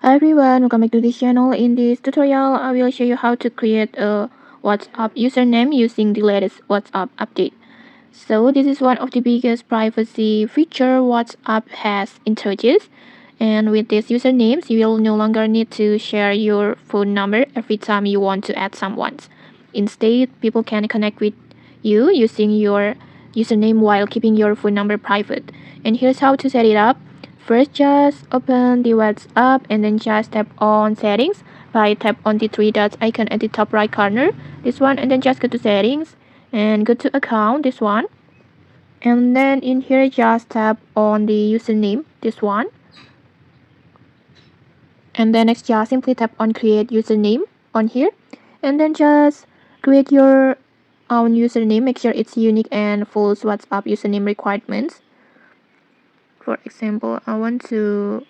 Hi everyone, welcome back to this channel. In this tutorial, I will show you how to create a WhatsApp username using the latest WhatsApp update. So this is one of the biggest privacy feature WhatsApp has introduced. And with these usernames, you will no longer need to share your phone number every time you want to add someone. Instead, people can connect with you using your username while keeping your phone number private. And here's how to set it up. First, just open the WhatsApp and then just tap on settings by tap on the three dots icon at the top right corner, this one, and then just go to settings and go to account, this one, and then in here just tap on the username, this one, and then next just simply tap on create username on here, and then just create your own username. Make sure it's unique and follows WhatsApp username requirements. For example, I want to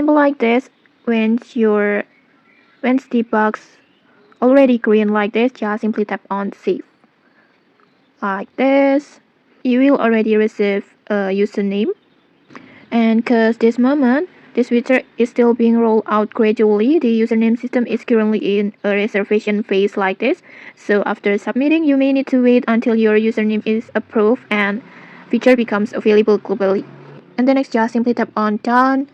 like this. When the box already green like this, just simply tap on save like this. You will already receive a username, and cause this moment this feature is still being rolled out gradually, the username system is currently in a reservation phase like this. So after submitting, you may need to wait until your username is approved and feature becomes available globally. And then next, just simply tap on done.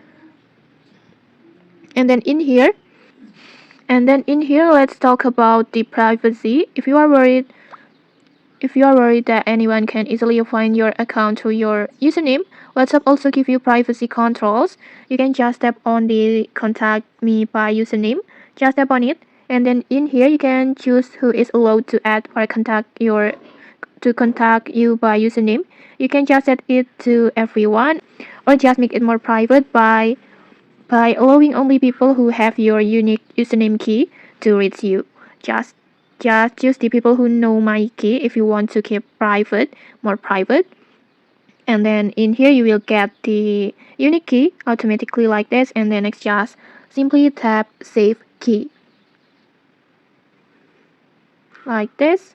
And then in here, let's talk about the privacy. If you are worried that anyone can easily find your account through your username, WhatsApp also give you privacy controls. You can just tap on the contact me by username. Just tap on it, and then in here you can choose who is allowed to add or contact you by username. You can just set it to everyone, or just make it more private by allowing only people who have your unique username key to reach you. Just just choose the people who know my key if you want to keep more private. And then in here you will get the unique key automatically like this, and then next just simply tap save key like this,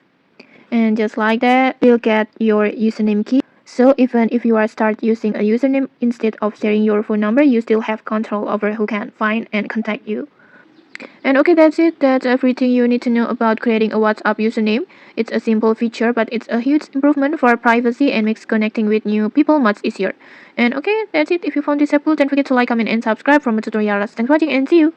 and just like that you'll get your username key. So even if you are start using a username instead of sharing your phone number, you still have control over who can find and contact you. And okay, that's it. That's everything you need to know about creating a WhatsApp username. It's a simple feature, but it's a huge improvement for privacy and makes connecting with new people much easier. And okay, that's it. If you found this helpful, don't forget to like, comment, and subscribe for more tutorials. Thanks for watching and see you.